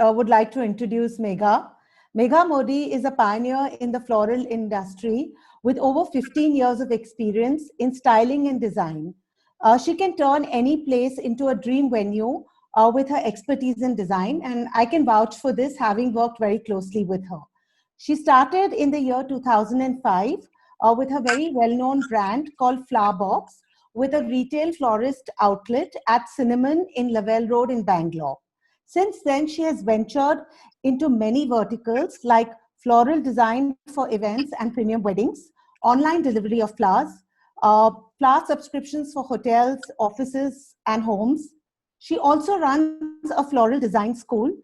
would like to introduce Megha. Megha Modi is a pioneer in the floral industry with over 15 years of experience in styling and design. She can turn any place into a dream venue with her expertise in design, and I can vouch for this having worked very closely with her. She started in the year 2005 with a very well-known brand called Flower Box with a retail florist outlet at Cinnamon in Lavelle Road in Bangalore. Since then, she has ventured into many verticals like floral design for events and premium weddings, online delivery of flowers, flower subscriptions for hotels, offices, and homes. She also runs a floral design school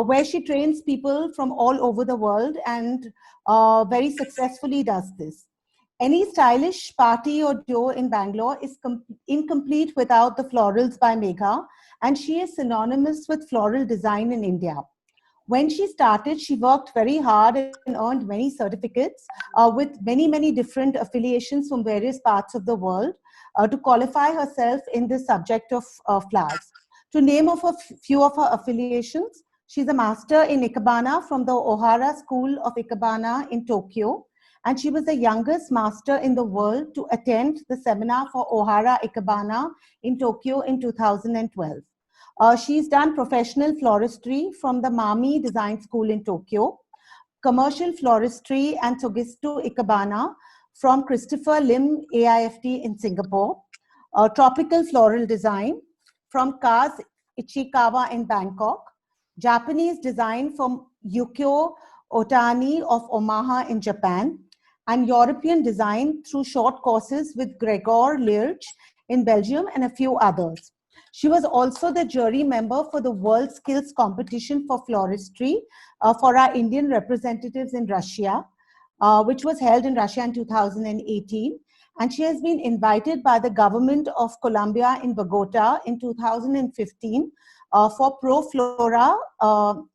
where she trains people from all over the world and very successfully does this. Any stylish party or duo in Bangalore is incomplete without the florals by Megha, and she is synonymous with floral design in India. When she started, she worked very hard and earned many certificates with many different affiliations from various parts of the world to qualify herself in the subject of flowers. To name of a few of her affiliations, she's a master in Ikebana from the Ohara School of Ikebana in Tokyo, and she was the youngest master in the world to attend the seminar for Ohara Ikebana in Tokyo in 2012. She's done professional floristry from the Mami Design School in Tokyo, commercial floristry and Togistu Ikebana from Christopher Lim AIFT in Singapore, tropical floral design from Kaz Ichikawa in Bangkok, Japanese design from Yukio Otani of Omaha in Japan, and European design through short courses with Gregor Lierch in Belgium and a few others. She was also the jury member for the World Skills Competition for Floristry for our Indian representatives in Russia, which was held in Russia in 2018. And she has been invited by the government of Colombia in Bogota in 2015 for Pro Flora,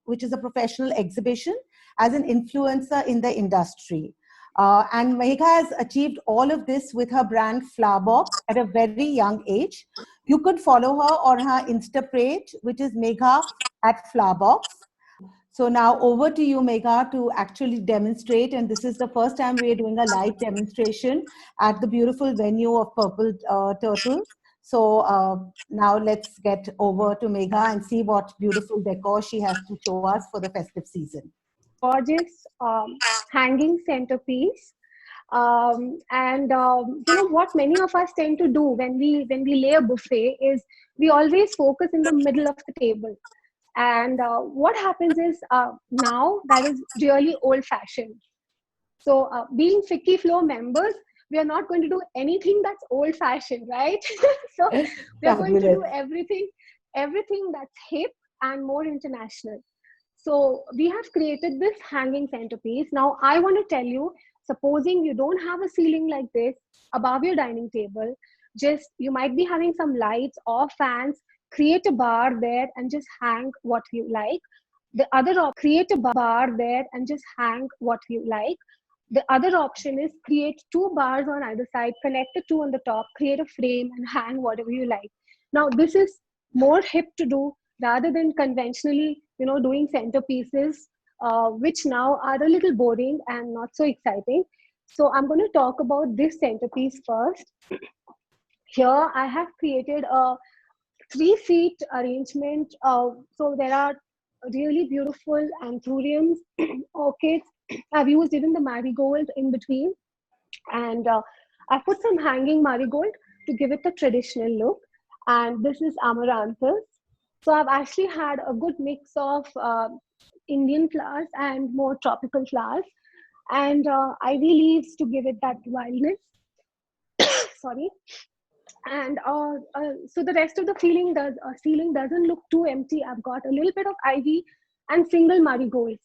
which is a professional exhibition, as an influencer in the industry. And Megha has achieved all of this with her brand Flowerbox at a very young age. You could follow her on her Insta page, which is Megha at Flowerbox. So now over to you, Megha, to actually demonstrate. And this is the first time we are doing a live demonstration at the beautiful venue of Purple Turtle. So now let's get over to Megha and see what beautiful decor she has to show us for the festive season. Gorgeous hanging centerpiece. You know what many of us tend to do when we lay a buffet is we always focus in the middle of the table. And what happens is now that is really old fashioned. So being FICCI Flow members, we are not going to do anything that's old fashioned, right? So we are going to do everything that's hip and more international. So we have created this hanging centerpiece. Now I want to tell you, supposing you don't have a ceiling like this above your dining table, just you might be having some lights or fans, create a bar there and just hang what you like. Create a bar there and just hang what you like. The other option is create two bars on either side, connect the two on the top, create a frame and hang whatever you like. Now this is more hip to do rather than conventionally, you know, doing centerpieces, which now are a little boring and not so exciting. So I'm going to talk about this centerpiece first. Here I have created a 3-feet arrangement. So there are really beautiful anthuriums, orchids. I've used even the marigold in between. And I've put some hanging marigold to give it a traditional look. And this is amaranthus. So I've actually had a good mix of Indian flowers and more tropical flowers, and ivy leaves to give it that wildness. Sorry. And so the rest of the ceiling doesn't look too empty. I've got a little bit of ivy and single marigolds.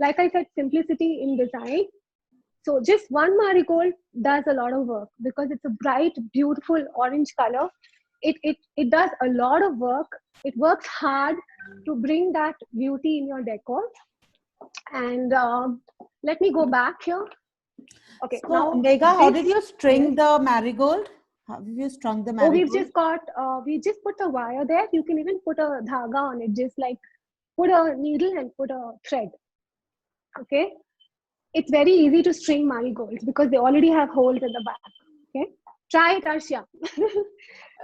Like I said, simplicity in design. So just one marigold does a lot of work because it's a bright, beautiful orange color. It does a lot of work. It works hard to bring that beauty in your decor. And let me go back here. Okay. So, now, Megha, how did you string the marigold? How have you strung the marigold? Oh, we just put a wire there. You can even put a dhaga on it, just like put a needle and put a thread. Okay, it's very easy to string marigolds because they already have holes in the back. Okay, try it, Arshia.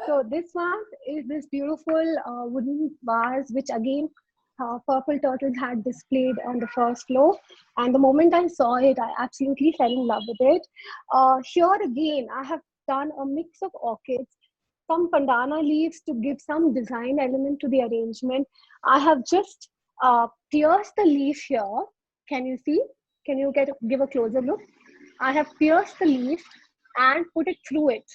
So this one is this beautiful wooden vase, which again Purple Turtles had displayed on the first floor. And the moment I saw it, I absolutely fell in love with it. Here again, I have done a mix of orchids, some pandana leaves to give some design element to the arrangement. I have just pierced the leaf here. Can you see? Can you give a closer look? I have pierced the leaf and put it through it.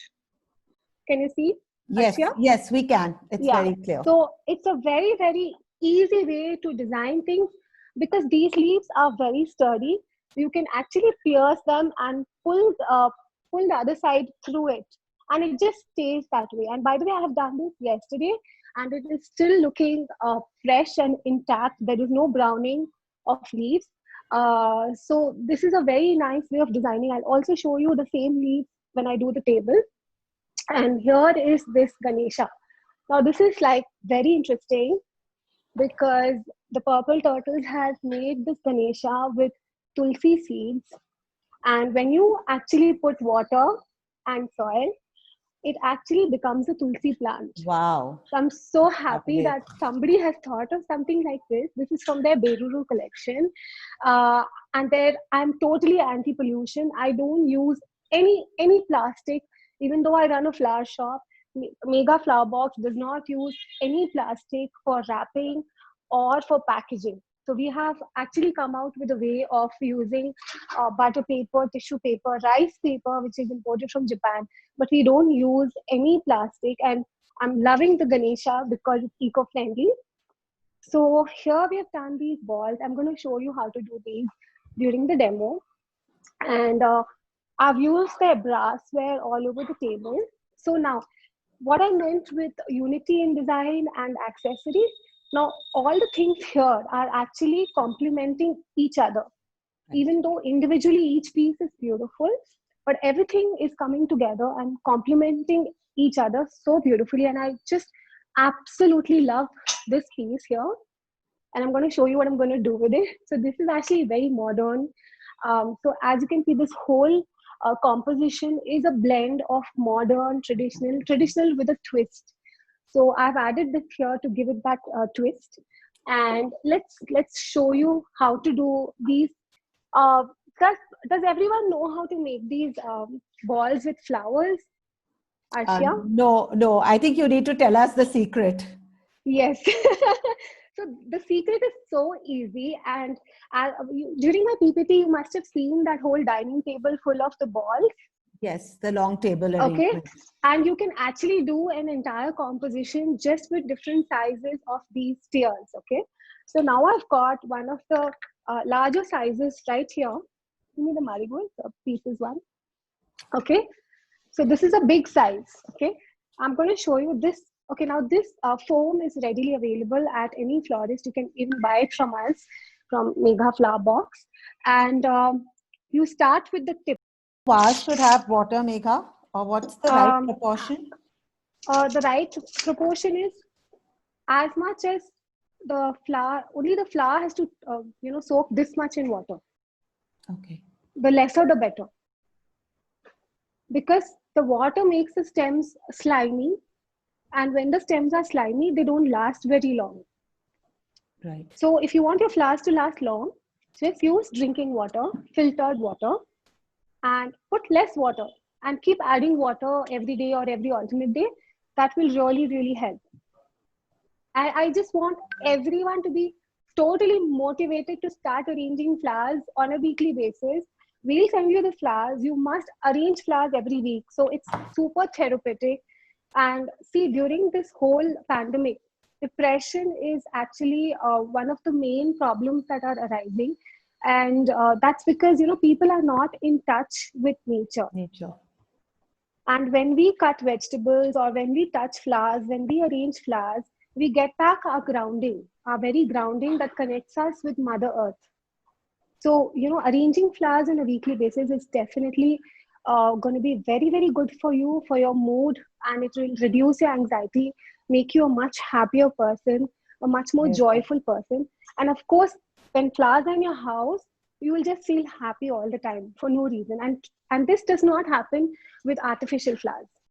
Can you see, Yes, Arshia? yes, we can. It's Yeah. very clear. So it's a very, very easy way to design things because these leaves are very sturdy. You can actually pierce them and pull the other side through it, and it just stays that way. And by the way, I have done this yesterday, and it is still looking fresh and intact. There is no browning of leaves. So this is a very nice way of designing. I'll also show you the same leaves when I do the table. And here is this Ganesha. Now this is like very interesting because the Purple Turtles has made this Ganesha with tulsi seeds. And when you actually put water and soil, it actually becomes a tulsi plant. Wow. So I'm so happy Lovely. that somebody has thought of something like this. This is from their Beruru collection. And I'm totally anti-pollution. I don't use any plastic, even though I run a flower shop. Mega Flower Box does not use any plastic for wrapping or for packaging. So we have actually come out with a way of using butter paper, tissue paper, rice paper, which is imported from Japan. But we don't use any plastic. And I'm loving the Ganesha because it's eco-friendly. So here we have done these balls. I'm going to show you how to do these during the demo. And I've used their brassware all over the table. So now, what I meant with unity in design and accessories, now all the things here are actually complementing each other. Even though individually each piece is beautiful, but everything is coming together and complementing each other so beautifully. And I just absolutely love this piece here. And I'm going to show you what I'm going to do with it. So this is actually very modern. So as you can see, this whole composition is a blend of modern, traditional with a twist. So I've added this here to give it that twist. And let's show you how to do these. Uh, does everyone know how to make these balls with flowers? Arshia? No. I think you need to tell us the secret. Yes. So the secret is so easy. And during my PPT, you must have seen that whole dining table full of the balls. Yes, the long table Okay. arrangement. And you can actually do an entire composition just with different sizes of these spheres. Okay. So now I've got one of the larger sizes right here. Give me the marigold pieces one. Okay. So this is a big size. Okay. I'm going to show you this. Okay. Now this foam is readily available at any florist. You can even buy it from us, from Mega Flower Box. And you start with the tip. Vase should have water, Megha, or what's the right proportion? The right proportion is as much as the flour. Only the flour has to soak this much in water. Okay. The lesser the better, because the water makes the stems slimy, and when the stems are slimy, they don't last very long. Right. So if you want your flowers to last long, just use drinking water, filtered water, and put less water and keep adding water every day or every alternate day. That will really, really help. I just want everyone to be totally motivated to start arranging flowers on a weekly basis. We'll send you the flowers. You must arrange flowers every week. So it's super therapeutic. And see, during this whole pandemic, depression is actually one of the main problems that are arising. And that's because, people are not in touch with nature. And when we cut vegetables or when we touch flowers, when we arrange flowers, we get back our grounding, our very grounding that connects us with Mother Earth. So, arranging flowers on a weekly basis is definitely going to be very, very good for you, for your mood, and it will reduce your anxiety, make you a much happier person. a much more Yes. joyful person. And of course, when flowers are in your house, you will just feel happy all the time for no reason. And this does not happen with artificial flowers.